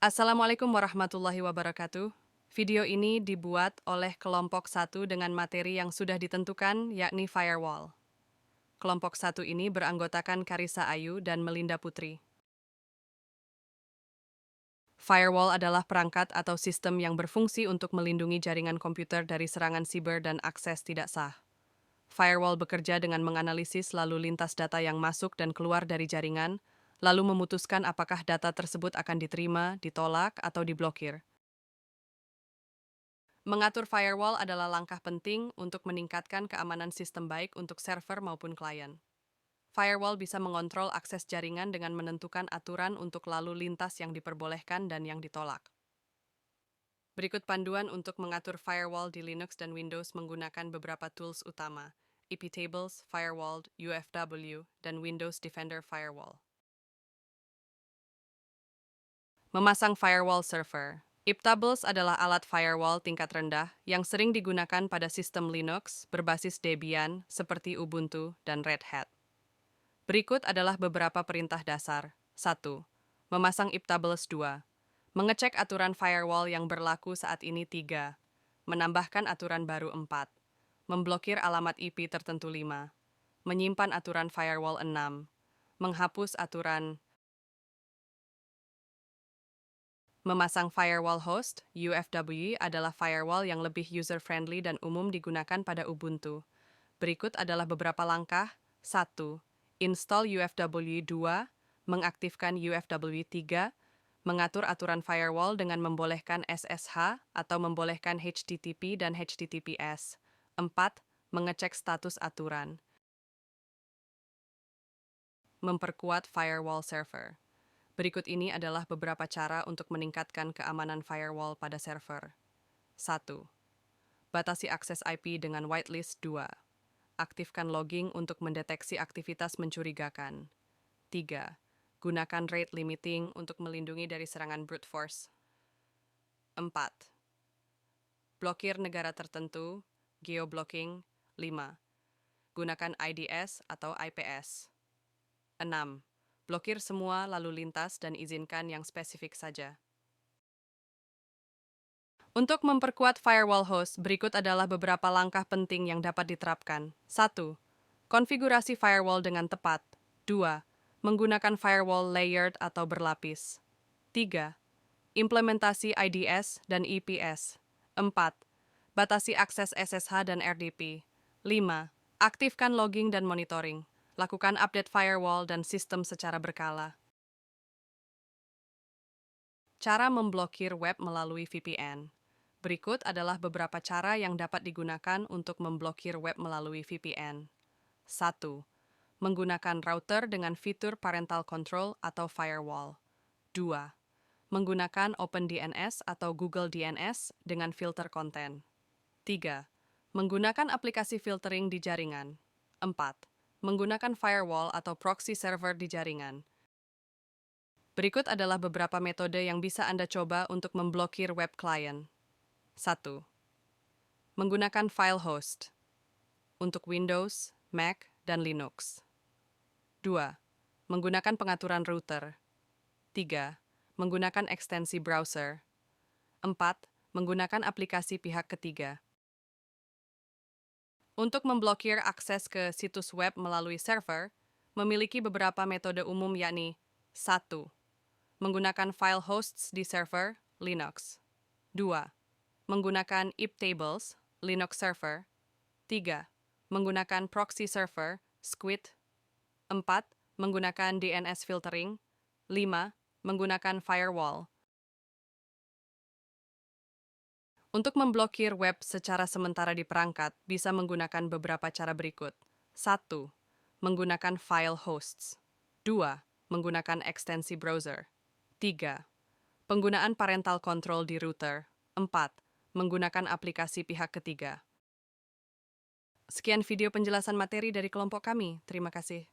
Assalamualaikum warahmatullahi wabarakatuh. Video ini dibuat oleh kelompok 1 dengan materi yang sudah ditentukan, yakni firewall. Kelompok 1 ini beranggotakan Karissa Ayu dan Melinda Putri. Firewall adalah perangkat atau sistem yang berfungsi untuk melindungi jaringan komputer dari serangan siber dan akses tidak sah. Firewall bekerja dengan menganalisis lalu lintas data yang masuk dan keluar dari jaringan, lalu memutuskan apakah data tersebut akan diterima, ditolak, atau diblokir. Mengatur firewall adalah langkah penting untuk meningkatkan keamanan sistem baik untuk server maupun klien. Firewall bisa mengontrol akses jaringan dengan menentukan aturan untuk lalu lintas yang diperbolehkan dan yang ditolak. Berikut panduan untuk mengatur firewall di Linux dan Windows menggunakan beberapa tools utama: iptables, firewall, UFW, dan Windows Defender Firewall. Memasang firewall server. Iptables adalah alat firewall tingkat rendah yang sering digunakan pada sistem Linux berbasis Debian seperti Ubuntu dan Red Hat. Berikut adalah beberapa perintah dasar. 1. Memasang Iptables 2. Mengecek aturan firewall yang berlaku saat ini 3. Menambahkan aturan baru 4. Memblokir alamat IP tertentu 5. Menyimpan aturan firewall 6. Menghapus aturan. Memasang firewall host, UFW adalah firewall yang lebih user-friendly dan umum digunakan pada Ubuntu. Berikut adalah beberapa langkah. 1. Install UFW 2, mengaktifkan UFW 3, mengatur aturan firewall dengan membolehkan SSH atau membolehkan HTTP dan HTTPS. 4. Mengecek status aturan. Memperkuat firewall server. Berikut ini adalah beberapa cara untuk meningkatkan keamanan firewall pada server. 1. Batasi akses IP dengan whitelist 2. Aktifkan logging untuk mendeteksi aktivitas mencurigakan. 3. Gunakan rate limiting untuk melindungi dari serangan brute force. 4. Blokir negara tertentu, geoblocking. 5. Gunakan IDS atau IPS. 6. Blokir semua lalu lintas dan izinkan yang spesifik saja. Untuk memperkuat firewall host, berikut adalah beberapa langkah penting yang dapat diterapkan. 1. Konfigurasi firewall dengan tepat. 2. Menggunakan firewall layered atau berlapis. 3. Implementasi IDS dan EPS. 4. Batasi akses SSH dan RDP. 5. Aktifkan logging dan monitoring. Lakukan update firewall dan sistem secara berkala. Cara memblokir web melalui VPN. Berikut adalah beberapa cara yang dapat digunakan untuk memblokir web melalui VPN. 1. Menggunakan router dengan fitur parental control atau firewall. 2. Menggunakan OpenDNS atau Google DNS dengan filter konten. 3. Menggunakan aplikasi filtering di jaringan. 4. Menggunakan firewall atau proxy server di jaringan. Berikut adalah beberapa metode yang bisa Anda coba untuk memblokir web klien. 1. Menggunakan file host untuk Windows, Mac, dan Linux. 2. Menggunakan pengaturan router. 3. Menggunakan ekstensi browser. 4. Menggunakan aplikasi pihak ketiga. Untuk memblokir akses ke situs web melalui server, memiliki beberapa metode umum yakni 1. Menggunakan file hosts di server, Linux. 2. Menggunakan iptables, Linux server. 3. Menggunakan proxy server, Squid. 4. Menggunakan DNS filtering. 5. Menggunakan firewall. Untuk memblokir web secara sementara di perangkat, bisa menggunakan beberapa cara berikut. 1. Menggunakan file hosts. 2. Menggunakan ekstensi browser. 3. Penggunaan parental control di router. 4. Menggunakan aplikasi pihak ketiga. Sekian video penjelasan materi dari kelompok kami. Terima kasih.